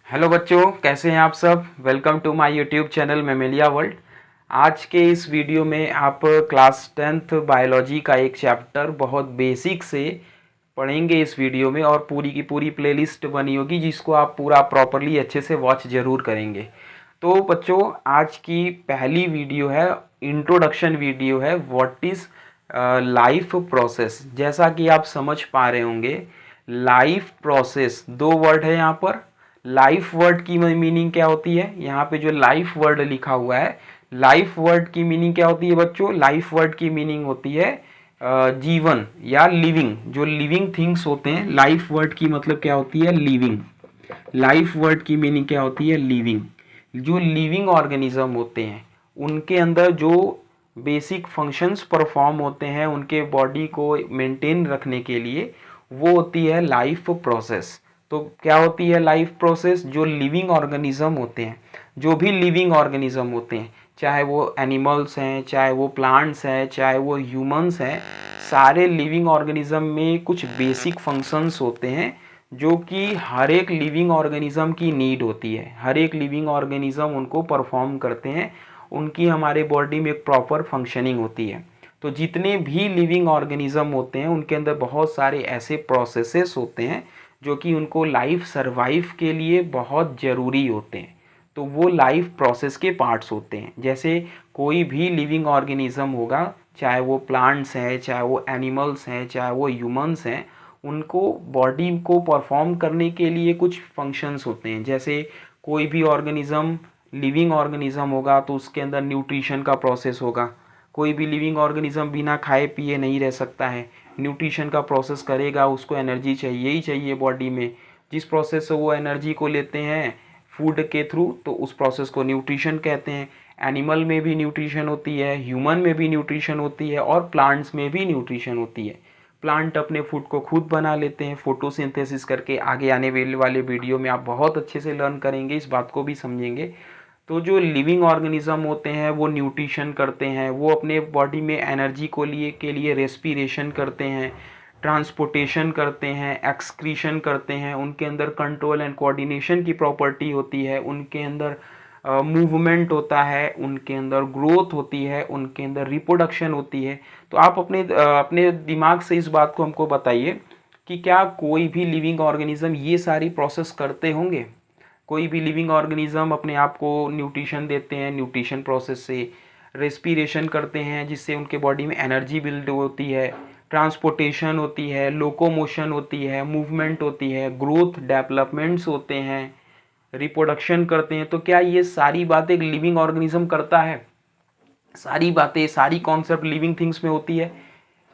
Hello बच्चों, कैसे हैं आप सब। Welcome to my YouTube channel Mammalia World. आज के इस वीडियो में आप क्लास 10th बायोलॉजी का एक चैप्टर बहुत बेसिक से पढ़ेंगे इस वीडियो में, और पूरी की पूरी प्लेलिस्ट बनी होगी जिसको आप पूरा प्रॉपरली अच्छे से वॉच ज़रूर करेंगे। तो बच्चों, आज की पहली वीडियो है, इंट्रोडक्शन वीडियो है, व्हाट इज़ लाइफ प्रोसेस। जैसा कि आप समझ पा रहे होंगे, लाइफ प्रोसेस दो वर्ड है यहाँ पर। लाइफ वर्ड की मीनिंग क्या होती है, यहाँ पे जो लाइफ वर्ड लिखा हुआ है, लाइफ वर्ड की मीनिंग क्या होती है बच्चों। लाइफ वर्ड की मीनिंग होती है जीवन या लिविंग। जो लिविंग थिंग्स होते हैं, लाइफ वर्ड की मतलब क्या होती है, लिविंग। लाइफ वर्ड की मीनिंग क्या होती है, लिविंग। जो लिविंग ऑर्गेनिज्म होते हैं उनके अंदर जो बेसिक फंक्शंस परफॉर्म होते हैं उनके बॉडी को मेंटेन रखने के लिए, वो होती है लाइफ प्रोसेस। तो क्या होती है लाइफ प्रोसेस। जो लिविंग ऑर्गेनिज्म होते हैं, जो भी लिविंग ऑर्गेनिज्म होते हैं, चाहे वो एनिमल्स हैं, चाहे वो प्लांट्स हैं, चाहे वो ह्यूमंस हैं, सारे लिविंग ऑर्गेनिज्म में कुछ बेसिक फंक्शंस होते हैं जो कि हर एक लिविंग ऑर्गेनिज्म की नीड होती है। हर एक लिविंग ऑर्गेनिज्म उनको परफॉर्म करते हैं, उनकी हमारे बॉडी में एक प्रॉपर फंक्शनिंग होती है। तो जितने भी लिविंग ऑर्गेनिज्म होते हैं उनके अंदर बहुत सारे ऐसे प्रोसेसेस होते हैं जो कि उनको लाइफ सर्वाइव के लिए बहुत ज़रूरी होते हैं। तो वो लाइफ प्रोसेस के पार्ट्स होते हैं। जैसे कोई भी लिविंग ऑर्गेनिज्म होगा, चाहे वो प्लांट्स हैं, चाहे वो एनिमल्स हैं, चाहे वो ह्यूमंस हैं, उनको बॉडी को परफॉर्म करने के लिए कुछ फंक्शंस होते हैं। जैसे कोई भी ऑर्गेनिज्म, लिविंग ऑर्गेनिज्म होगा तो उसके अंदर न्यूट्रिशन का प्रोसेस होगा। कोई भी लिविंग ऑर्गेनिज्म बिना खाए पिए नहीं रह सकता है, न्यूट्रिशन का प्रोसेस करेगा, उसको एनर्जी चाहिए ही चाहिए बॉडी में। जिस प्रोसेस से वो एनर्जी को लेते हैं फूड के थ्रू, तो उस प्रोसेस को न्यूट्रिशन कहते हैं। एनिमल में भी न्यूट्रिशन होती है, ह्यूमन में भी न्यूट्रिशन होती है, और प्लांट्स में भी न्यूट्रिशन होती है। प्लांट अपने फूड को खुद बना लेते हैं फोटोसिंथेसिस करके। आगे आने वाले वीडियो में आप बहुत अच्छे से लर्न करेंगे, इस बात को भी समझेंगे। तो जो लिविंग ऑर्गेनिज्म होते हैं वो न्यूट्रिशन करते हैं, वो अपने बॉडी में एनर्जी को लिए रेस्पिरेशन करते हैं, ट्रांसपोर्टेशन करते हैं, एक्सक्रीशन करते हैं। उनके अंदर कंट्रोल एंड कोऑर्डिनेशन की प्रॉपर्टी होती है, उनके अंदर मूवमेंट होता है, उनके अंदर ग्रोथ होती है, उनके अंदर रिप्रोडक्शन होती है। तो आप अपने दिमाग से इस बात को हमको बताइए कि क्या कोई भी लिविंग ऑर्गेनिज्म ये सारी प्रोसेस करते होंगे। कोई भी लिविंग ऑर्गेनिज्म अपने आप को न्यूट्रिशन देते हैं, न्यूट्रिशन प्रोसेस से रेस्पिरेशन करते हैं जिससे उनके बॉडी में एनर्जी बिल्ड होती है, ट्रांसपोर्टेशन होती है, लोकोमोशन होती है, मूवमेंट होती है, ग्रोथ डेवलपमेंट्स होते हैं, रिप्रोडक्शन करते हैं। तो क्या ये सारी बातें एक लिविंग ऑर्गेनिज्म करता है। सारी बातें, सारी कॉन्सेप्ट लिविंग थिंग्स में होती है।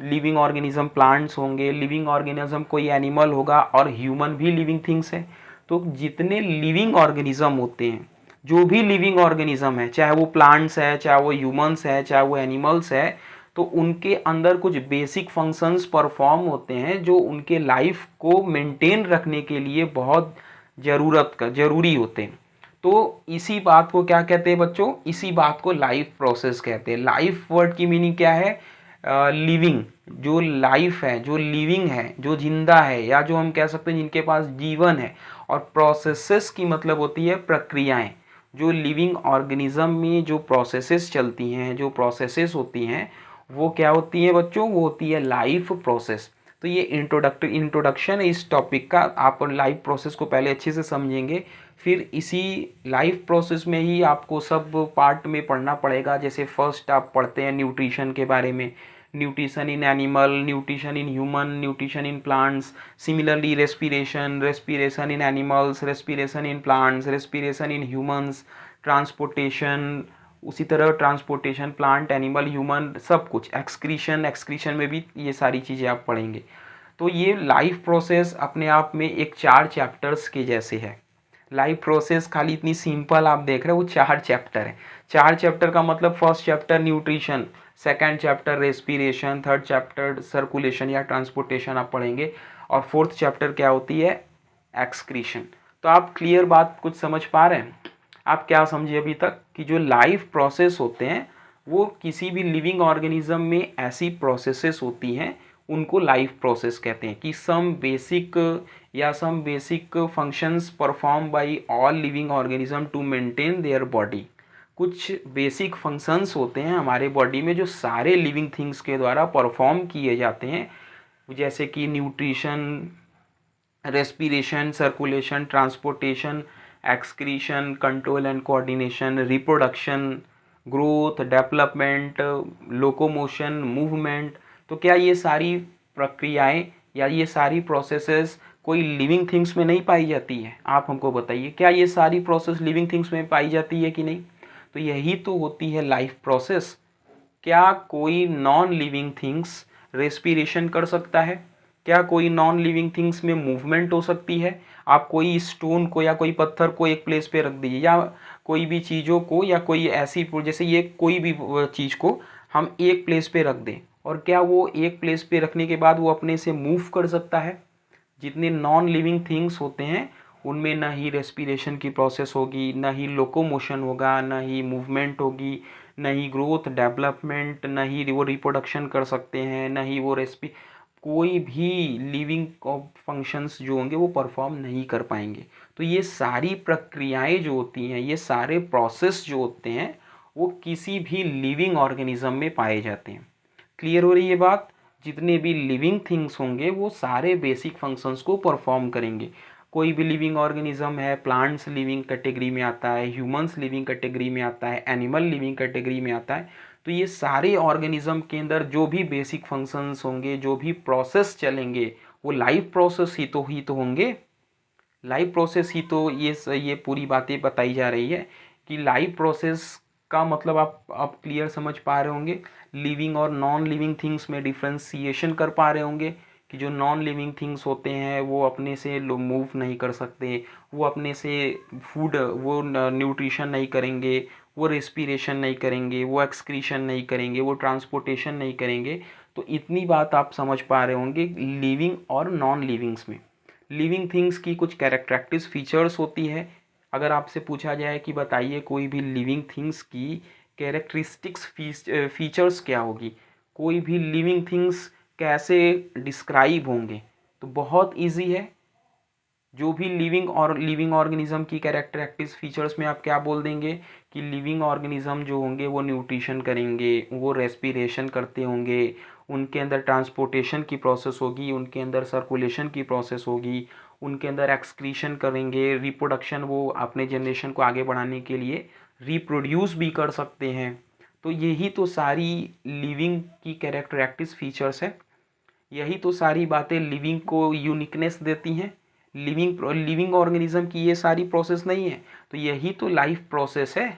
लिविंग ऑर्गेनिज्म प्लांट्स होंगे, लिविंग ऑर्गेनिज्म कोई एनिमल होगा, और ह्यूमन भी लिविंग थिंग्स है। तो जितने लिविंग ऑर्गेनिज्म होते हैं, जो भी लिविंग ऑर्गेनिज्म है, चाहे वो प्लांट्स है, चाहे वो ह्यूमंस है, चाहे वो एनिमल्स है, तो उनके अंदर कुछ बेसिक फंक्शंस परफॉर्म होते हैं जो उनके लाइफ को मेंटेन रखने के लिए बहुत ज़रूरी होते हैं। तो इसी बात को क्या कहते हैं बच्चों, इसी बात को लाइफ प्रोसेस कहते हैं। लाइफ वर्ड की मीनिंग क्या है, लिविंग। जो लाइफ है, जो लिविंग है, जो जिंदा है, या जो हम कह सकते हैं जिनके पास जीवन है। और प्रोसेसेस की मतलब होती है प्रक्रियाएं। जो लिविंग ऑर्गेनिज्म में जो प्रोसेसेस चलती हैं, जो प्रोसेसेस होती हैं, वो क्या होती हैं बच्चों, वो होती है लाइफ प्रोसेस। तो ये इंट्रोडक्शन है इस टॉपिक का। आप लाइफ प्रोसेस को पहले अच्छे से समझेंगे, फिर इसी लाइफ प्रोसेस में ही आपको सब पार्ट में पढ़ना पड़ेगा। जैसे फर्स्ट आप पढ़ते हैं न्यूट्रिशन के बारे में, nutrition in animal, nutrition in human, nutrition in plants. Similarly respiration in animals, respiration in plants, respiration in humans, transportation, उसी तरह ट्रांसपोर्टेशन प्लांट, एनिमल, ह्यूमन, सब कुछ। एक्सक्रीशन में भी ये सारी चीज़ें आप पढ़ेंगे। तो ये लाइफ प्रोसेस अपने आप में एक 4 चैप्टर्स के जैसे है। लाइफ प्रोसेस खाली इतनी सिंपल आप देख रहे हो, वो 4 चैप्टर है। 4 चैप्टर का मतलब first chapter nutrition, second chapter respiration, third chapter circulation या ट्रांसपोर्टेशन आप पढ़ेंगे, और फोर्थ चैप्टर क्या होती है, एक्सक्रीशन। तो आप क्लियर बात कुछ समझ पा रहे हैं। आप क्या समझे अभी तक कि जो लाइफ प्रोसेस होते हैं वो किसी भी लिविंग ऑर्गेनिज्म में ऐसी प्रोसेसेस होती हैं, उनको लाइफ प्रोसेस कहते हैं। कि some basic functions perform by all living organism to maintain their body. कुछ बेसिक फंक्शंस होते हैं हमारे बॉडी में जो सारे लिविंग थिंग्स के द्वारा परफॉर्म किए जाते हैं, जैसे कि nutrition, respiration, circulation, transportation, excretion, control and coordination, reproduction, growth, development, locomotion, movement. तो क्या ये सारी प्रक्रियाएं या ये सारी प्रोसेसेस कोई लिविंग थिंग्स में नहीं पाई जाती है? आप हमको बताइए, क्या ये सारी प्रोसेस लिविंग थिंग्स में पाई जाती है कि नहीं? तो यही तो होती है लाइफ प्रोसेस। क्या कोई नॉन लिविंग थिंग्स रेस्पिरेशन कर सकता है? क्या कोई नॉन लिविंग थिंग्स में मूवमेंट हो सकती है? आप कोई स्टोन को या कोई पत्थर को एक प्लेस पे रख दीजिए, या कोई भी चीज़ों को, या कोई ऐसी जैसे ये कोई भी चीज़ को हम एक प्लेस पे रख दें, और क्या वो एक प्लेस पे रखने के बाद वो अपने से मूव कर सकता है? जितने नॉन लिविंग थिंग्स होते हैं उनमें ना ही रेस्पिरेशन की प्रोसेस होगी, ना ही लोकोमोशन होगा, ना ही मूवमेंट होगी, ना ही ग्रोथ डेवलपमेंट, ना ही वो रिप्रोडक्शन कर सकते हैं, ना ही वो कोई भी लिविंग फंक्शंस जो होंगे वो परफॉर्म नहीं कर पाएंगे। तो ये सारी प्रक्रियाएं जो होती हैं, ये सारे प्रोसेस जो होते हैं, वो किसी भी लिविंग ऑर्गेनिज्म में पाए जाते हैं। क्लियर हो रही है बात? जितने भी लिविंग थिंग्स होंगे वो सारे बेसिक फंक्शंस को परफॉर्म करेंगे। कोई भी लिविंग ऑर्गेनिज्म है, प्लांट्स लिविंग कैटेगरी में आता है, ह्यूमंस लिविंग कैटेगरी में आता है, एनिमल लिविंग कैटेगरी में आता है। तो ये सारे ऑर्गेनिज्म के अंदर जो भी बेसिक फंक्शंस होंगे, जो भी प्रोसेस चलेंगे, वो लाइफ प्रोसेस ही तो होंगे। लाइफ प्रोसेस ही तो ये पूरी बातें बताई जा रही है कि लाइफ प्रोसेस का मतलब आप क्लियर समझ पा रहे होंगे। लिविंग और नॉन लिविंग थिंग्स में डिफ्रेंसिएशन कर पा रहे होंगे कि जो नॉन लिविंग थिंग्स होते हैं वो अपने से मूव नहीं कर सकते, वो अपने से वो न्यूट्रिशन नहीं करेंगे, वो रेस्पिरेशन नहीं करेंगे, वो एक्सक्रीशन नहीं करेंगे, वो ट्रांसपोर्टेशन नहीं करेंगे। तो इतनी बात आप समझ पा रहे होंगे लिविंग और नॉन लिविंग्स में। लिविंग थिंग्स की कुछ कैरेक्टरिस्टिक्स फीचर्स होती है। अगर आपसे पूछा जाए कि बताइए कोई भी लिविंग थिंग्स की कैरेक्टरिस्टिक्स फीचर्स क्या होगी, कोई भी लिविंग थिंग्स कैसे डिस्क्राइब होंगे, तो बहुत इजी है। जो भी लिविंग ऑर्गेनिज्म की कैरेक्टरिस्टिक्स फीचर्स में आप क्या बोल देंगे कि लिविंग ऑर्गेनिज्म जो होंगे वो न्यूट्रिशन करेंगे, वो रेस्पिरेशन करते होंगे, उनके अंदर ट्रांसपोर्टेशन की प्रोसेस होगी, उनके अंदर सर्कुलेशन की प्रोसेस होगी, उनके अंदर एक्सक्रीशन करेंगे, रिप्रोडक्शन, वो अपने जनरेशन को आगे बढ़ाने के लिए रिप्रोड्यूस भी कर सकते हैं। तो यही तो सारी लिविंग की कैरेक्टरिस्टिक्स फीचर्स है। यही तो सारी बातें लिविंग को यूनिकनेस देती हैं। लिविंग ऑर्गेनिज्म की ये सारी प्रोसेस नहीं है, तो यही तो लाइफ प्रोसेस है।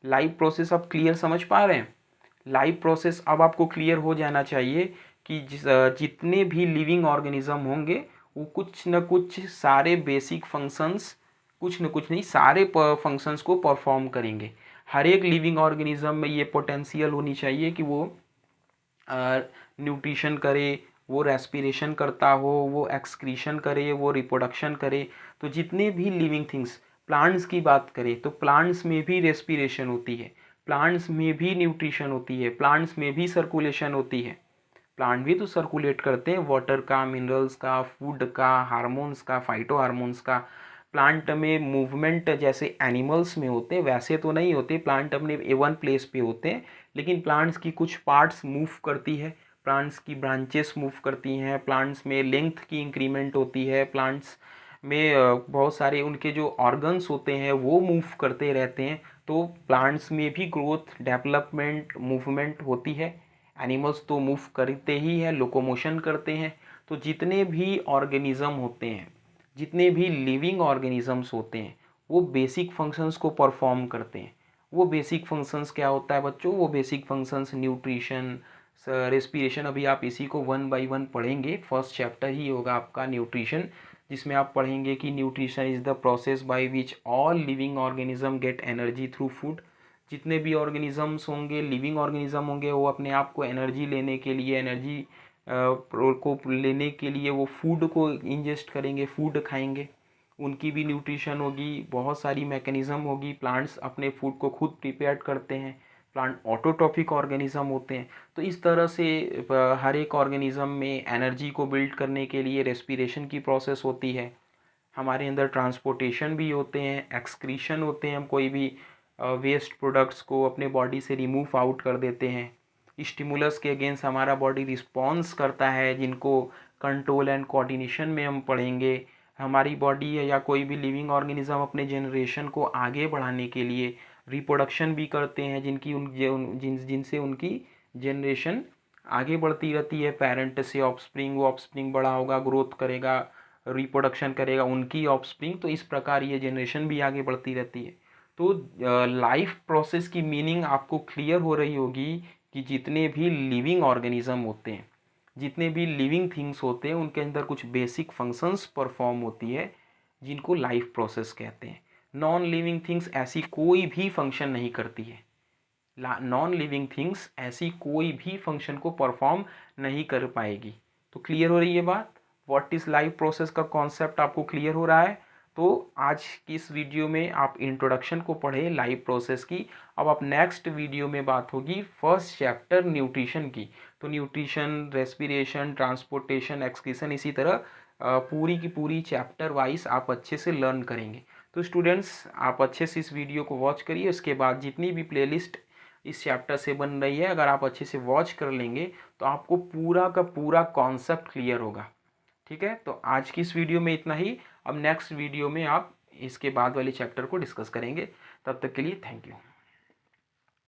लाइफ प्रोसेस आप क्लियर समझ पा रहे हैं? लाइफ प्रोसेस अब आपको क्लियर हो जाना चाहिए कि जितने भी लिविंग ऑर्गेनिज्म होंगे वो कुछ न कुछ सारे बेसिक फंक्शंस, कुछ न कुछ नहीं, सारे फंक्शंस को परफॉर्म करेंगे। हर एक लिविंग ऑर्गेनिज्म में ये पोटेंशियल होनी चाहिए कि वो न्यूट्रिशन करे, वो रेस्पिरेशन करता हो, वो एक्सक्रीशन करे, वो रिप्रोडक्शन करे। तो जितने भी लिविंग थिंग्स, प्लांट्स की बात करें तो प्लांट्स में भी रेस्पिरेशन होती है, प्लांट्स में भी न्यूट्रिशन होती है, प्लांट्स में भी सर्कुलेशन होती है। प्लांट भी तो सर्कुलेट करते हैं वाटर का, मिनरल्स का, फूड का, हार्मोन्स का, फाइटो हार्मोन्स का। प्लांट में मूवमेंट जैसे एनिमल्स में होते हैं वैसे तो नहीं होते, प्लांट अपने वन प्लेस पे होते हैं, लेकिन प्लांट्स की कुछ पार्ट्स मूव करती है, प्लांट्स की ब्रांचेस मूव करती हैं, प्लांट्स में लेंथ की इंक्रीमेंट होती है, प्लांट्स में बहुत सारे उनके जो ऑर्गन्स होते हैं वो मूव करते रहते हैं। तो प्लांट्स में भी ग्रोथ, डेवलपमेंट, मूवमेंट होती है। एनिमल्स तो मूव करते ही हैं, लोकोमोशन करते हैं। तो जितने भी ऑर्गेनिज्म होते हैं, जितने भी लिविंग ऑर्गेनिजम्स होते हैं, वो बेसिक फंक्शंस को परफॉर्म करते हैं। वो बेसिक फंक्शंस क्या होता है बच्चों? वो बेसिक फंक्शंस न्यूट्रिशन, रेस्पिरेशन, अभी आप इसी को वन बाय वन पढ़ेंगे। फर्स्ट चैप्टर ही होगा आपका न्यूट्रिशन, जिसमें आप पढ़ेंगे कि nutrition is the process by which all living organism get energy through food. जितने भी ऑर्गेनिजम्स होंगे, लिविंग ऑर्गेनिज्म होंगे, वो अपने आप को एनर्जी लेने के लिए, एनर्जी को लेने के लिए वो फूड को इंजेस्ट करेंगे, फूड खाएंगे। उनकी भी न्यूट्रिशन होगी, बहुत सारी मैकेनिज़्म होगी। प्लांट्स अपने फूड को खुद प्रिपेयर करते हैं, प्लांट ऑटोट्रॉफिक ऑर्गेनिज्म होते हैं। तो इस तरह से हर एक ऑर्गेनिज्म में एनर्जी को बिल्ड करने के लिए रेस्पिरेशन की प्रोसेस होती है, हमारे अंदर ट्रांसपोर्टेशन भी होते हैं, एक्सक्रीशन होते हैं, हम कोई भी वेस्ट प्रोडक्ट्स को अपने बॉडी से रिमूव आउट कर देते हैं, स्टिमुलस के अगेंस्ट हमारा बॉडी रिस्पॉन्स करता है, जिनको कंट्रोल एंड कोऑर्डिनेशन में हम पढ़ेंगे। हमारी बॉडी या कोई भी लिविंग ऑर्गेनिज्म अपने जनरेशन को आगे बढ़ाने के लिए रिप्रोडक्शन भी करते हैं, जिनसे उनकी जनरेशन आगे बढ़ती रहती है। पेरेंट से ऑफस्प्रिंग, वो ऑफस्प्रिंग बड़ा होगा, ग्रोथ करेगा, रिप्रोडक्शन करेगा, उनकी ऑफस्प्रिंग, तो इस प्रकार ये जनरेशन भी आगे बढ़ती रहती है। तो लाइफ प्रोसेस की मीनिंग आपको क्लियर हो रही होगी कि जितने भी लिविंग ऑर्गेनिज्म होते हैं, जितने भी लिविंग थिंग्स होते हैं, उनके अंदर कुछ बेसिक फंक्शंस परफॉर्म होती है, जिनको लाइफ प्रोसेस कहते हैं। नॉन लिविंग थिंग्स ऐसी कोई भी फंक्शन नहीं करती है। नॉन लिविंग थिंग्स ऐसी कोई भी फंक्शन को परफॉर्म नहीं कर पाएगी। तो क्लियर हो रही है बात, व्हाट इज़ लाइफ प्रोसेस का कॉन्सेप्ट आपको क्लियर हो रहा है। तो आज की इस वीडियो में आप इंट्रोडक्शन को पढ़े लाइफ प्रोसेस की। अब आप नेक्स्ट वीडियो में बात होगी फर्स्ट चैप्टर न्यूट्रिशन की। तो न्यूट्रिशन, रेस्पिरेशन, ट्रांसपोर्टेशन, एक्सक्रीशन, इसी तरह पूरी की पूरी चैप्टर वाइज आप अच्छे से लर्न करेंगे। तो स्टूडेंट्स, आप अच्छे से इस वीडियो को वॉच करिए। उसके बाद जितनी भी प्लेलिस्ट इस चैप्टर से बन रही है, अगर आप अच्छे से वॉच कर लेंगे तो आपको पूरा का पूरा कॉन्सेप्ट क्लियर होगा। ठीक है, तो आज की इस वीडियो में इतना ही। अब नेक्स्ट वीडियो में आप इसके बाद वाले चैप्टर को डिस्कस करेंगे। तब तक के लिए थैंक यू।